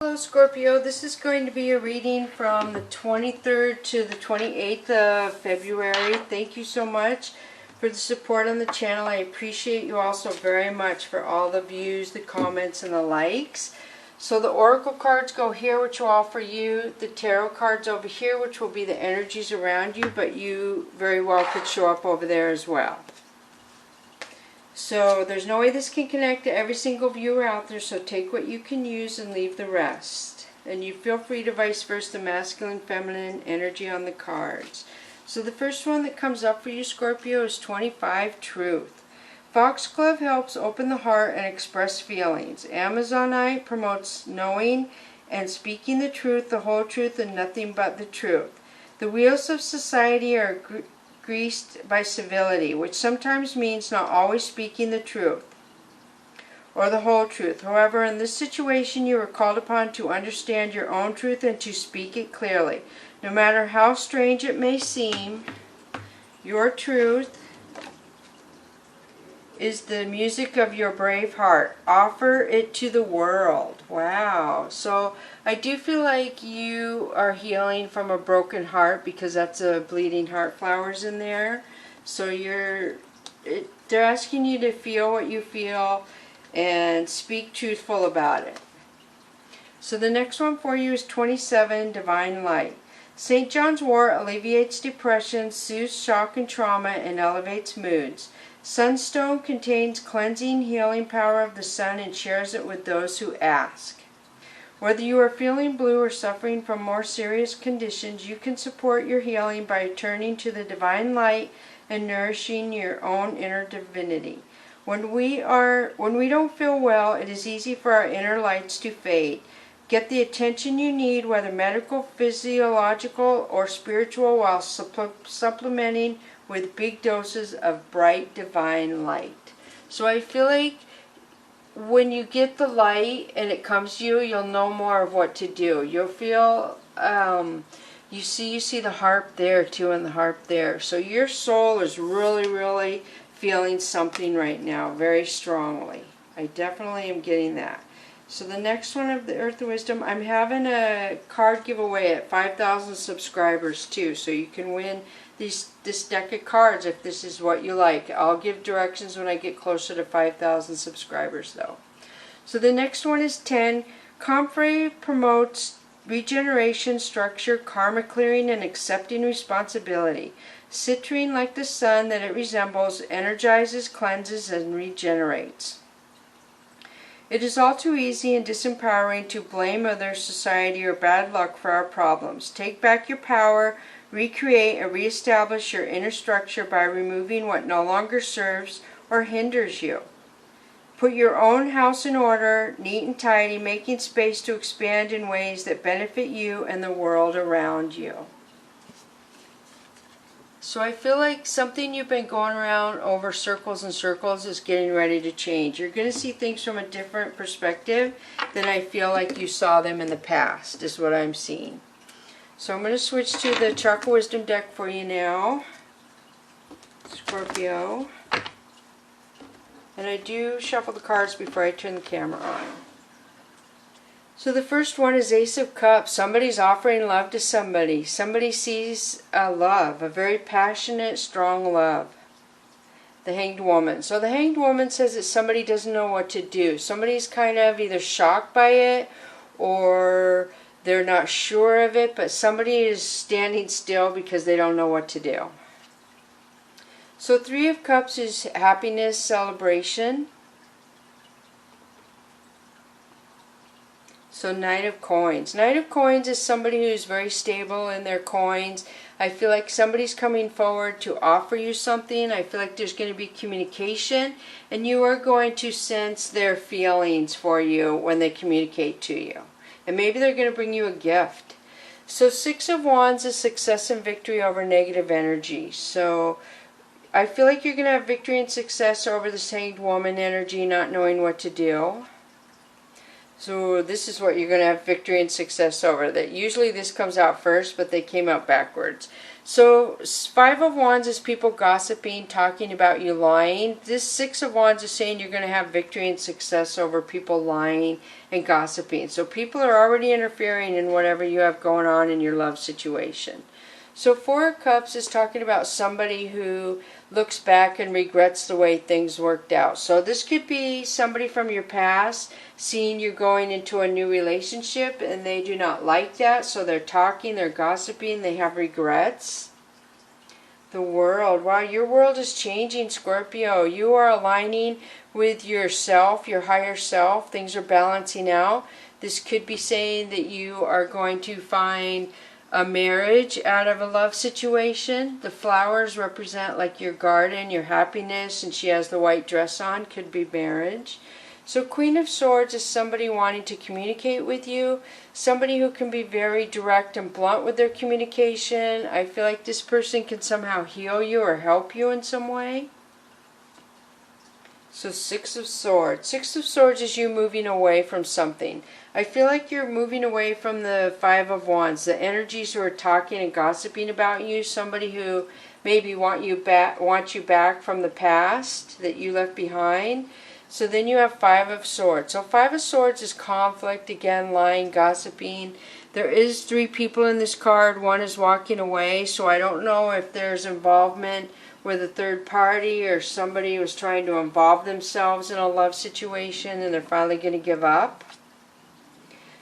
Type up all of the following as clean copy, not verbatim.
Hello Scorpio, this is going to be a reading from the 23rd to the 28th of February. Thank you so much for the support on the channel. I appreciate you also very much for all the views, the comments, and the likes. So the Oracle cards go here, which will all for you. The Tarot cards over here, which will be the energies around you, but you very well could show up over there as well. So there's no way this can connect to every single viewer out there, so take what you can use and leave the rest. And you feel free to vice versa, masculine, feminine energy on the cards. So the first one that comes up for you, Scorpio, is 25, Truth. Foxglove helps open the heart and express feelings. Amazonite promotes knowing and speaking the truth, the whole truth, and nothing but the truth. The wheels of society are greased by civility, which sometimes means not always speaking the truth or the whole truth. However, in this situation, you are called upon to understand your own truth and to speak it clearly. No matter how strange it may seem, your truth is the music of your brave heart. Offer it to the world. Wow. So I do feel like you are healing from a broken heart, because that's a bleeding heart flowers in there. So they're asking you to feel what you feel and speak truthful about it. So the next one for you is 27, Divine Light. St. John's wort alleviates depression, soothes shock and trauma, and elevates moods. Sunstone contains cleansing, healing power of the sun and shares it with those who ask. Whether you are feeling blue or suffering from more serious conditions, you can support your healing by turning to the divine light and nourishing your own inner divinity. When we don't feel well, it is easy for our inner lights to fade. Get the attention you need, whether medical, physiological, or spiritual, while supplementing with big doses of bright divine light. So I feel like when you get the light and it comes to you, you'll know more of what to do. You'll feel, you see the harp there too, and the harp there. So your soul is really feeling something right now, very strongly. I definitely am getting that. So the next one of the Earth of Wisdom, I'm having a card giveaway at 5,000 subscribers too, so you can win this deck of cards if this is what you like. I'll give directions when I get closer to 5,000 subscribers though. So the next one is 10. Comfrey promotes regeneration, structure, karma clearing, and accepting responsibility. Citrine, like the sun that it resembles, energizes, cleanses, and regenerates. It is all too easy and disempowering to blame others, society, or bad luck for our problems. Take back your power, recreate and reestablish your inner structure by removing what no longer serves or hinders you. Put your own house in order, neat and tidy, making space to expand in ways that benefit you and the world around you. So I feel like something you've been going around over circles and circles is getting ready to change. You're going to see things from a different perspective than I feel like you saw them in the past, is what I'm seeing. So I'm going to switch to the Chakra Wisdom deck for you now, Scorpio. And I do shuffle the cards before I turn the camera on. So the first one is Ace of Cups. Somebody's offering love to somebody. Somebody sees a love, a very passionate, strong love. The Hanged Woman. So the Hanged Woman says that somebody doesn't know what to do. Somebody's kind of either shocked by it or they're not sure of it, but somebody is standing still because they don't know what to do. So Three of Cups is happiness, celebration. So Knight of Coins. Knight of Coins is somebody who's very stable in their coins. I feel like somebody's coming forward to offer you something. I feel like there's going to be communication, and you are going to sense their feelings for you when they communicate to you. And maybe they're going to bring you a gift. So Six of Wands is success and victory over negative energy. So I feel like you're going to have victory and success over this Hanged Woman energy, not knowing what to do. So this is what you're going to have victory and success over. That usually this comes out first, but they came out backwards. So Five of Wands is people gossiping, talking about you, lying. This Six of Wands is saying you're going to have victory and success over people lying and gossiping. So people are already interfering in whatever you have going on in your love situation. So Four of Cups is talking about somebody who looks back and regrets the way things worked out. So this could be somebody from your past seeing you going into a new relationship and they do not like that. So they're talking, they're gossiping, they have regrets. The World. Wow, your world is changing, Scorpio. You are aligning with yourself, your higher self. Things are balancing out. This could be saying that you are going to find a marriage out of a love situation. The flowers represent like your garden, your happiness, and she has the white dress on. Could be marriage. So Queen of Swords is somebody wanting to communicate with you. Somebody who can be very direct and blunt with their communication. I feel like this person can somehow heal you or help you in some way. So Six of Swords. Six of Swords is you moving away from something. I feel like you're moving away from the Five of Wands. The energies who are talking and gossiping about you. Somebody who maybe wants you back from the past that you left behind. So then you have Five of Swords. So Five of Swords is conflict, again, lying, gossiping. There is 3 people in this card. One is walking away. So I don't know if there's involvement with a third party or somebody who's trying to involve themselves in a love situation and they're finally going to give up.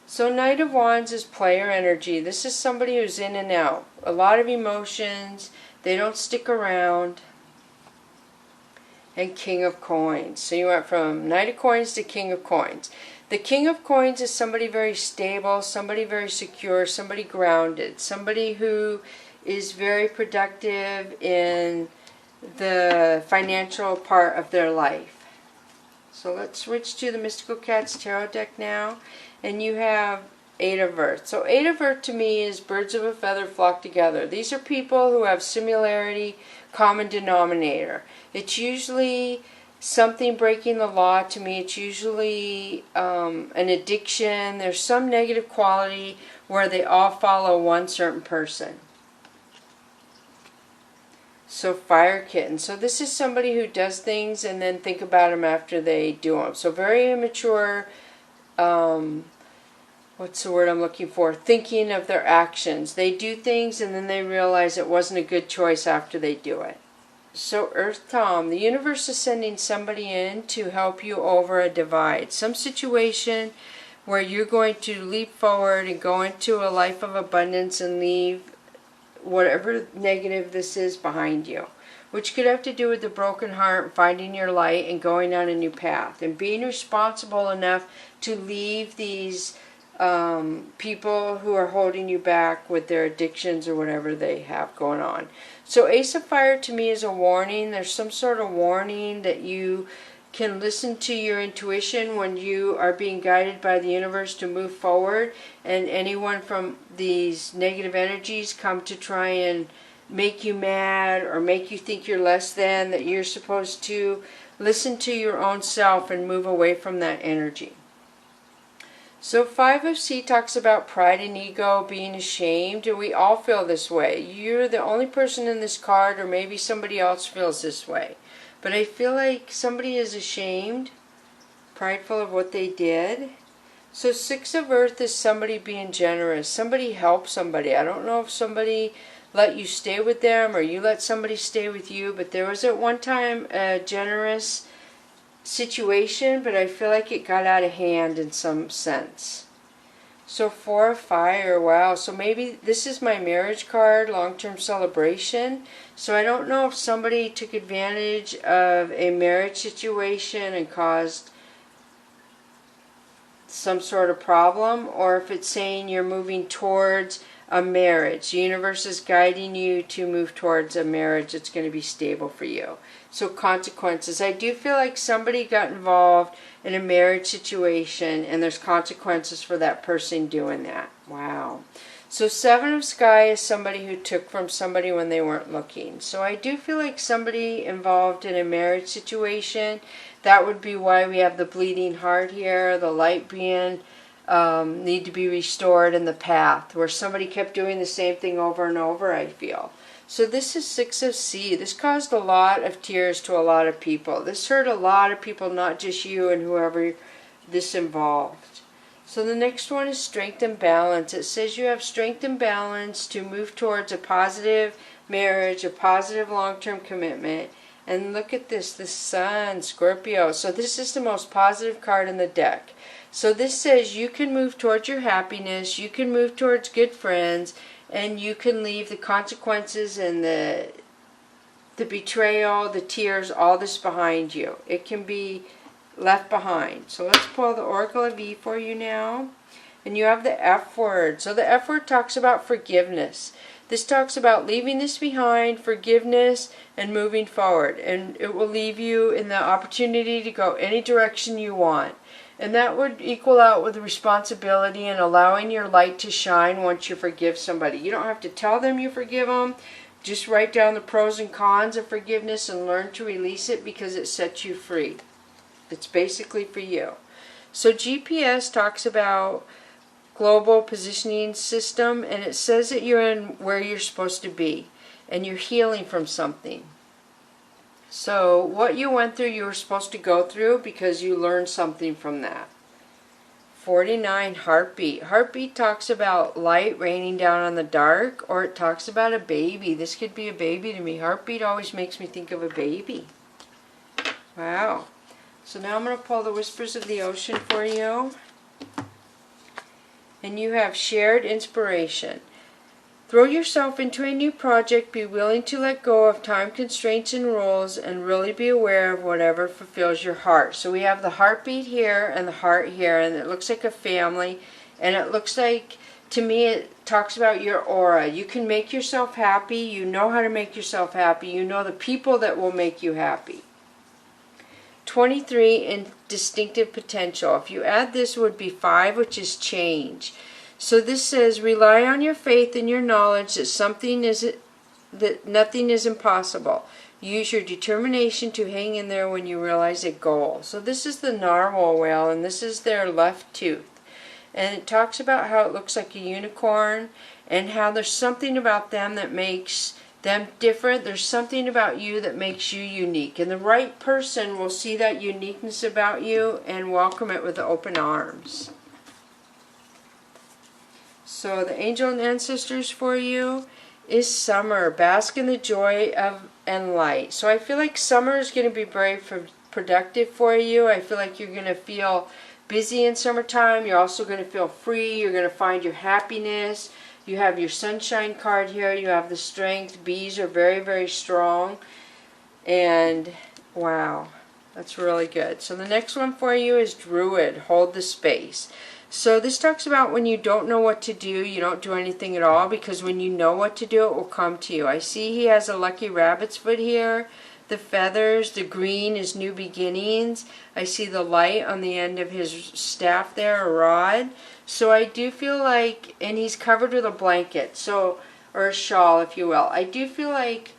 So Knight of Wands is player energy. This is somebody who's in and out. A lot of emotions. They don't stick around. And King of Coins. So you went from Knight of Coins to King of Coins. The King of Coins is somebody very stable, somebody very secure, somebody grounded, somebody who is very productive in the financial part of their life. So let's switch to the Mystical Cats Tarot deck now. And you have Eight of Earth. So Eight of Earth to me is birds of a feather flock together. These are people who have similarity, common denominator. It's usually something breaking the law. To me, it's usually an addiction. There's some negative quality where they all follow one certain person. So Fire Kitten. So this is somebody who does things and then think about them after they do them. So very immature, what's the word I'm looking for? Thinking of their actions. They do things and then they realize it wasn't a good choice after they do it. So Earth Tom, the universe is sending somebody in to help you over a divide. Some situation where you're going to leap forward and go into a life of abundance and leave whatever negative this is behind you. Which could have to do with the broken heart, finding your light, and going on a new path. And being responsible enough to leave these people who are holding you back with their addictions or whatever they have going on. So Ace of Fire to me is a warning. There's some sort of warning that you can listen to your intuition when you are being guided by the universe to move forward, and anyone from these negative energies come to try and make you mad or make you think you're less than, that you're supposed to listen to your own self and move away from that energy. So Five of Sea talks about pride and ego, being ashamed, and we all feel this way. You're the only person in this card, or maybe somebody else feels this way. But I feel like somebody is ashamed, prideful of what they did. So Six of Earth is somebody being generous. Somebody helped somebody. I don't know if somebody let you stay with them or you let somebody stay with you, but there was at one time a generous situation, but I feel like it got out of hand in some sense. So Four of Fire, wow. So maybe this is my marriage card, long-term celebration. So I don't know if somebody took advantage of a marriage situation and caused some sort of problem, or if it's saying you're moving towards a marriage. The universe is guiding you to move towards a marriage that's going to be stable for you. So consequences. I do feel like somebody got involved in a marriage situation and there's consequences for that person doing that. Wow. So Seven of Sky is somebody who took from somebody when they weren't looking. So I do feel like somebody involved in a marriage situation. That would be why we have the bleeding heart here, the light being need to be restored in the path, where somebody kept doing the same thing over and over, I feel. So this is Six of Sea. This caused a lot of tears to a lot of people. This hurt a lot of people, not just you and whoever this involved. So the next one is Strength and Balance. It says you have strength and balance to move towards a positive marriage, a positive long-term commitment. And look at this, the Sun, Scorpio. So this is the most positive card in the deck. So this says you can move towards your happiness, you can move towards good friends, and you can leave the consequences and the betrayal, the tears, all this behind you. It can be left behind. So let's pull the Oracle of E for you now. And you have the F word. So the F word talks about forgiveness. This talks about leaving this behind, forgiveness, and moving forward. And it will leave you in the opportunity to go any direction you want. And that would equal out with responsibility and allowing your light to shine once you forgive somebody. You don't have to tell them you forgive them. Just write down the pros and cons of forgiveness and learn to release it, because it sets you free. It's basically for you. So GPS talks about global positioning system, and it says that you're in where you're supposed to be and you're healing from something. So what you went through, you were supposed to go through because you learned something from that. 49, Heartbeat. Heartbeat talks about light raining down on the dark, or it talks about a baby. This could be a baby to me. Heartbeat always makes me think of a baby. Wow. So now I'm going to pull the Whispers of the Ocean for you. And you have Shared Inspiration. Throw yourself into a new project, be willing to let go of time constraints and rules, and really be aware of whatever fulfills your heart. So we have the heartbeat here and the heart here, and it looks like a family, and it looks like, to me, it talks about your aura. You can make yourself happy, you know how to make yourself happy, you know the people that will make you happy. 23 in Distinctive Potential. If you add this, it would be 5, which is change. So this says, rely on your faith and your knowledge that nothing is impossible. Use your determination to hang in there when you realize a goal. So this is the narwhal whale, and this is their left tooth. And it talks about how it looks like a unicorn, and how there's something about them that makes them different. There's something about you that makes you unique. And the right person will see that uniqueness about you and welcome it with open arms. So the angel and ancestors for you is Summer. Bask in the joy of and light. So I feel like summer is going to be very productive for you. I feel like you're going to feel busy in summertime. You're also going to feel free. You're going to find your happiness. You have your sunshine card here. You have the strength. Bees are very, very strong. And wow, that's really good. So the next one for you is Druid. Hold the space. So this talks about when you don't know what to do, you don't do anything at all, because when you know what to do, it will come to you. I see he has a lucky rabbit's foot here. The feathers, the green is new beginnings. I see the light on the end of his staff there, a rod. So I do feel like, and he's covered with a blanket, so, or a shawl, if you will. I do feel like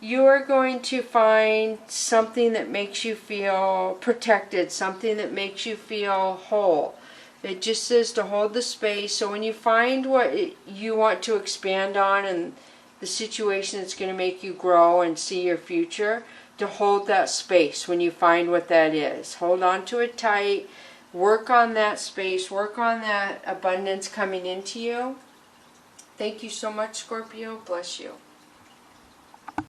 you are going to find something that makes you feel protected, something that makes you feel whole. It just says to hold the space. So when you find what you want to expand on and the situation that's going to make you grow and see your future, to hold that space when you find what that is. Hold on to it tight. Work on that space. Work on that abundance coming into you. Thank you so much, Scorpio. Bless you.